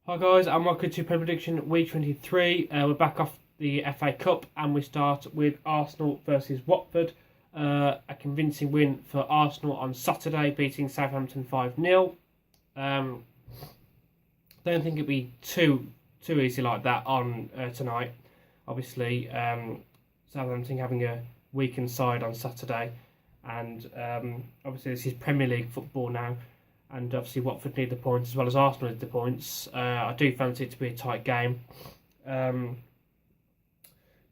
Hi guys, and welcome to Prediction Week 23. We're back off the FA Cup and we start with Arsenal versus Watford. A convincing win for Arsenal on Saturday, beating Southampton 5-0. Don't think it'll be too easy like that on tonight. Obviously, Southampton having a weakened side on Saturday, and obviously this is Premier League football now. And obviously Watford need the points as well as Arsenal need the points. I do fancy it to be a tight game. But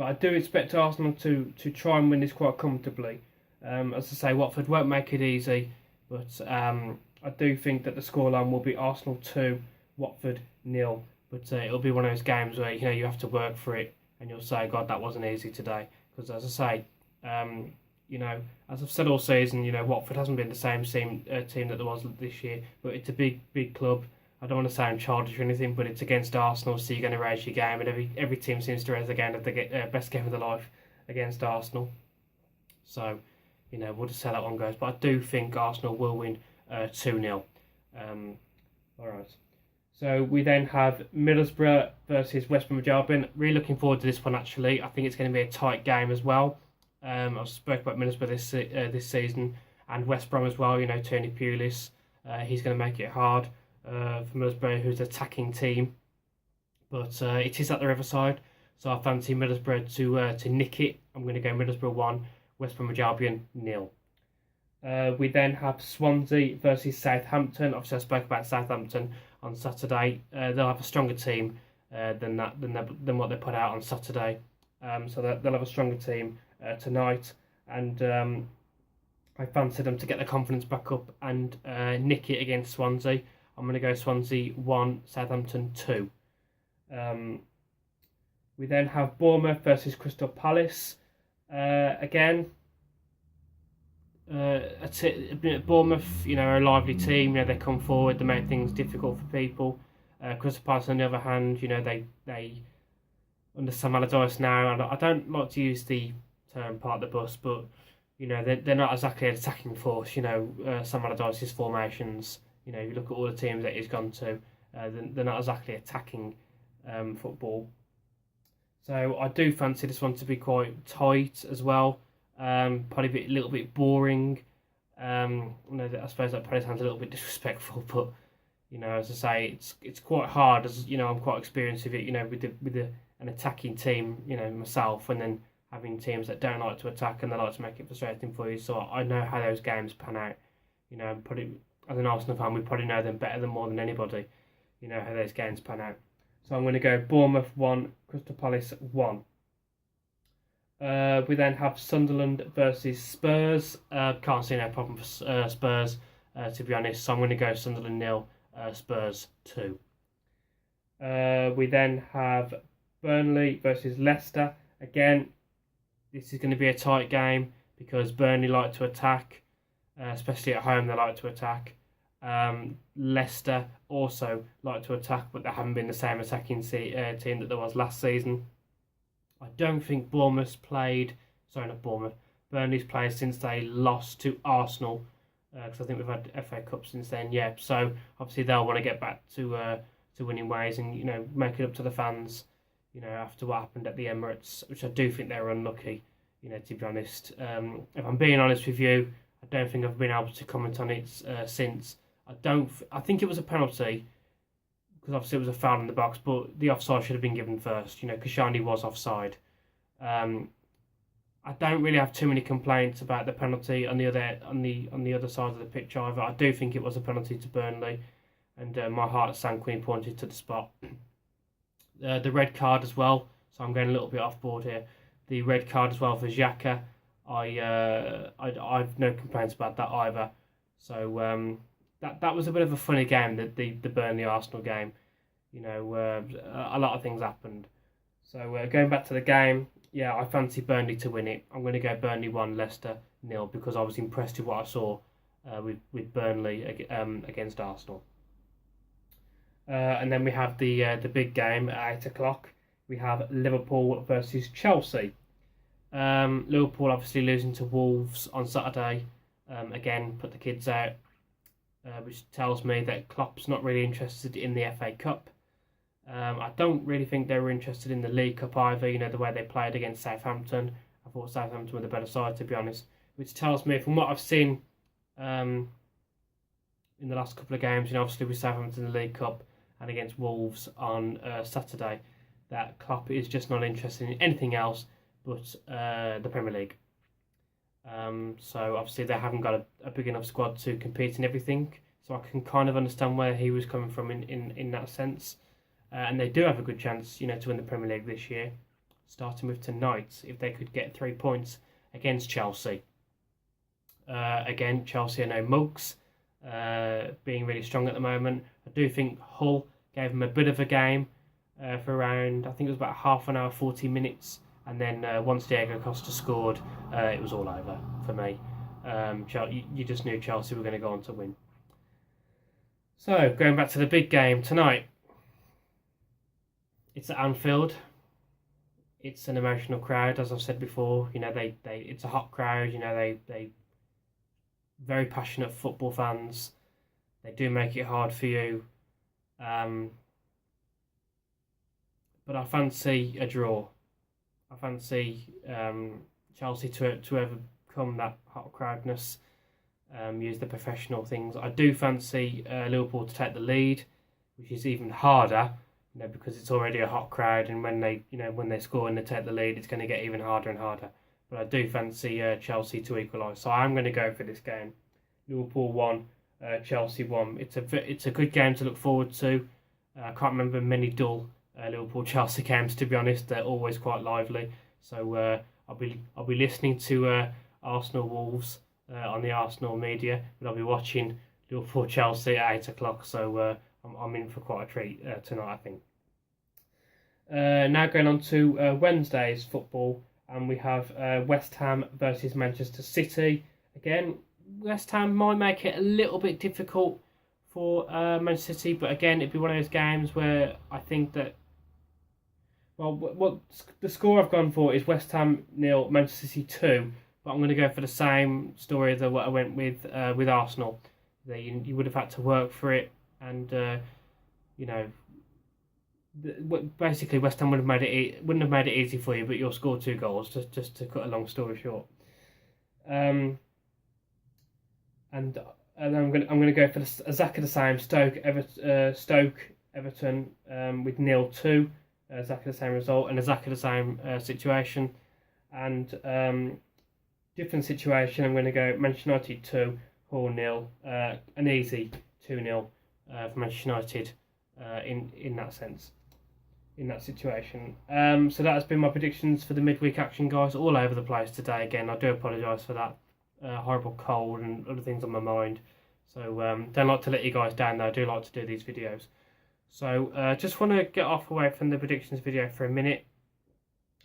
I do expect Arsenal to try and win this quite comfortably. As I say, Watford won't make it easy. But I do think that the scoreline will be Arsenal 2, Watford 0. But it'll be one of those games where you have to work for it. And you'll say, God, that wasn't easy today. Because as I say, as I've said all season, Watford hasn't been the same team that there was this year, but it's a big club. I don't want to sound childish or anything, but it's against Arsenal, so you're going to raise your game, and every team seems to raise their game if they get best game of their life against Arsenal. So, we'll just see how that one goes. But I do think Arsenal will win 2-0. All right. So we then have Middlesbrough versus West Bromwich Albion. Really looking forward to this one, actually. I think it's going to be a tight game as well. I've spoken about Middlesbrough this season, and West Brom as well. Tony Pulis, he's going to make it hard for Middlesbrough, who's an attacking team. But it is at the Riverside, so I fancy Middlesbrough to nick it. I'm going to go Middlesbrough 1, West Bromwich Albion 0. We then have Swansea versus Southampton. Obviously, I spoke about Southampton on Saturday. They'll have a stronger team than what they put out on Saturday. So they'll have a stronger team tonight, and I fancy them to get their confidence back up and nick it against Swansea. I'm going to go Swansea 1, Southampton 2. We then have Bournemouth versus Crystal Palace. Again, Bournemouth, are a lively team. They come forward, they make things difficult for people. Crystal Palace, on the other hand, they under Sam Allardyce now, and I don't like to use the term part of the bus, but they're not exactly an attacking force. Sam Allardyce's formations. You look at all the teams that he's gone to, they're not exactly attacking football. So I do fancy this one to be quite tight as well. Probably a little bit boring. I suppose that probably sounds a little bit disrespectful, but as I say, it's quite hard. As I'm quite experienced with it. With an attacking team, myself, and then having teams that don't like to attack and they like to make it frustrating for you. So I know how those games pan out. Probably as an Arsenal fan, we probably know them better than more than anybody. How those games pan out. So I'm going to go Bournemouth 1, Crystal Palace 1. We then have Sunderland versus Spurs. Can't see no problem for Spurs, to be honest. So I'm going to go Sunderland 0, Spurs 2. We then have Burnley versus Leicester. Again, this is going to be a tight game because Burnley like to attack, especially at home. They like to attack. Leicester also like to attack, but they haven't been the same attacking team that there was last season. I don't think Burnley's played since they lost to Arsenal, because I think we've had FA Cup since then. Yeah, so obviously they'll want to get back to winning ways and make it up to the fans. After what happened at the Emirates, which I do think they were unlucky. To be honest, if I'm being honest with you, I don't think I've been able to comment on it since. I think it was a penalty, because obviously it was a foul in the box, but the offside should have been given first. Kashani was offside. I don't really have too many complaints about the penalty on the other side of the pitch either. I do think it was a penalty to Burnley, and my heart sank when he pointed to the spot. The red card as well, so I'm going a little bit off board here. The red card as well for Xhaka, I've no complaints about that either. So that was a bit of a funny game, the Burnley Arsenal game. A lot of things happened. So going back to the game, yeah, I fancy Burnley to win it. I'm going to go Burnley 1, Leicester 0, because I was impressed with what I saw with Burnley against Arsenal. And then we have the big game at 8 o'clock. We have Liverpool versus Chelsea. Liverpool obviously losing to Wolves on Saturday. Again, put the kids out. which tells me that Klopp's not really interested in the FA Cup. I don't really think they were interested in the League Cup either, you know, the way they played against Southampton. I thought Southampton were the better side, to be honest, which tells me, from what I've seen in the last couple of games, you know, obviously with Southampton in the League Cup and against Wolves on Saturday, that Klopp is just not interested in anything else but the Premier League. So obviously they haven't got a big enough squad to compete in everything, so I can kind of understand where he was coming from in that sense. And they do have a good chance, you know, to win the Premier League this year, starting with tonight, if they could get 3 points against Chelsea. Again, Chelsea are no mugs, being really strong at the moment. I do think Hull gave them a bit of a game for around, I think it was about half an hour, 40 minutes. And then once Diego Costa scored, it was all over for me. You just knew Chelsea were going to go on to win. So, going back to the big game tonight. It's at Anfield. It's an emotional crowd, as I've said before. You know, it's a hot crowd. You know, they very passionate football fans. They do make it hard for you. But I fancy a draw. I fancy Chelsea to overcome that hot crowdness, use the professional things. I do fancy Liverpool to take the lead, which is even harder, you know, because it's already a hot crowd, and when they score and they take the lead, it's going to get even harder and harder. But I do fancy Chelsea to equalise, so I'm going to go for this game. Liverpool 1, Chelsea 1. It's a good game to look forward to. I can't remember many dull Liverpool-Chelsea games, to be honest. They're always quite lively. So I'll be listening to Arsenal Wolves on the Arsenal media, but I'll be watching Liverpool-Chelsea at 8 o'clock. So I'm in for quite a treat tonight, I think. Now going on to Wednesday's football, and we have West Ham versus Manchester City. Again, West Ham might make it a little bit difficult for Manchester City, but again, it'd be one of those games where I think that, well, what the score I've gone for is West Ham 0, Manchester City 2, but I'm going to go for the same story that what I went with Arsenal. That you would have had to work for it, and you know, basically West Ham wouldn't have made it easy for you, but you'll score 2 goals. Just to cut a long story short. And I'm going to go for exactly the same Stoke Everton with 0-2, exactly the same result and exactly the same situation. And different situation, I'm going to go Manchester United 2, Hull 0, an easy 2-0 for Manchester United in that sense, in that situation. So that has been my predictions for the midweek action, guys. All over the place today. Again, I do apologise for that. Horrible cold and other things on my mind, so don't like to let you guys down though. I do like to do these videos. So just want to get away from the predictions video for a minute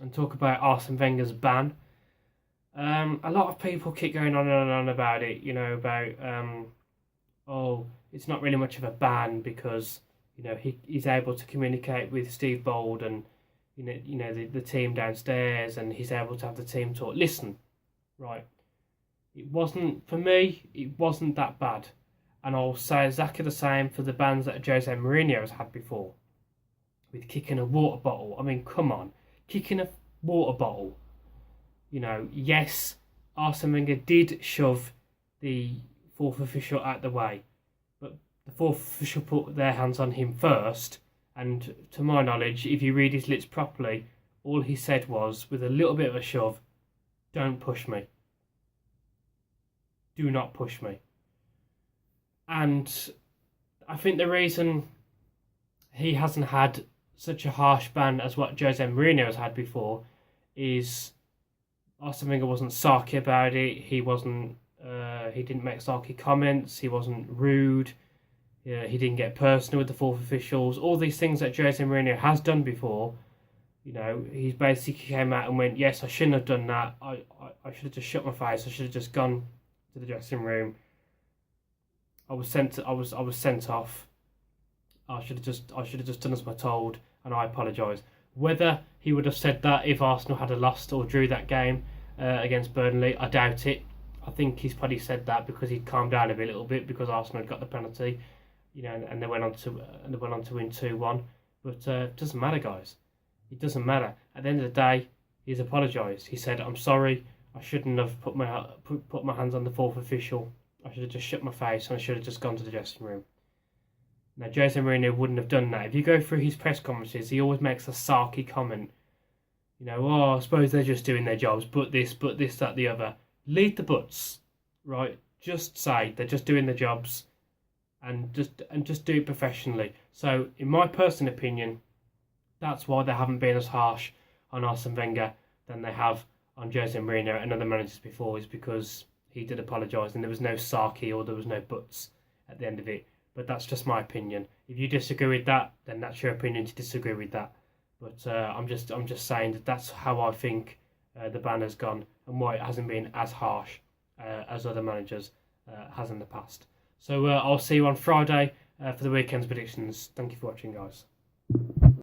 and talk about Arsene Wenger's ban. A lot of people keep going on and on about it, you know, about oh, it's not really much of a ban because, you know, he's able to communicate with Steve Bold and you know the team downstairs, and he's able to have the team talk. Listen, right. It wasn't, for me, it wasn't that bad. And I'll say exactly the same for the bans that Jose Mourinho has had before. With kicking a water bottle. I mean, come on. Kicking a water bottle. You know, yes, Arsene Wenger did shove the fourth official out the way. But the fourth official put their hands on him first. And to my knowledge, if you read his lips properly, all he said was, with a little bit of a shove, don't push me. Do not push me. And I think the reason he hasn't had such a harsh ban as what Jose Mourinho has had before is Arsene Wenger wasn't sarky about it. He wasn't. He didn't make sarky comments. He wasn't rude. He didn't get personal with the fourth officials. All these things that Jose Mourinho has done before. You know, he basically came out and went, "Yes, I shouldn't have done that. I should have just shut my face. I should have just gone to the dressing room. I was sent off. I should have just done as I told, and I apologise." Whether he would have said that if Arsenal had lost or drew that game against Burnley, I doubt it. I think he's probably said that because he'd calmed down a little bit because Arsenal had got the penalty, you know, and they went on to win 2-1. But it doesn't matter, guys. It doesn't matter. At the end of the day, he's apologised. He said, "I'm sorry. I shouldn't have put my hands on the fourth official. I should have just shut my face and I should have just gone to the dressing room." Now, Jose Mourinho wouldn't have done that. If you go through his press conferences, he always makes a sarky comment. You know, "Oh, I suppose they're just doing their jobs, but this, that, the other." Leave the buts, right? Just say they're just doing their jobs and just do it professionally. So, in my personal opinion, that's why they haven't been as harsh on Arsene Wenger than they have on Jose Mourinho and other managers before, is because he did apologise and there was no sarky or there was no buts at the end of it. But that's just my opinion. If you disagree with that, then that's your opinion to disagree with that. But I'm just saying that that's how I think the ban has gone and why it hasn't been as harsh as other managers has in the past. So I'll see you on Friday for the weekend's predictions. Thank you for watching, guys.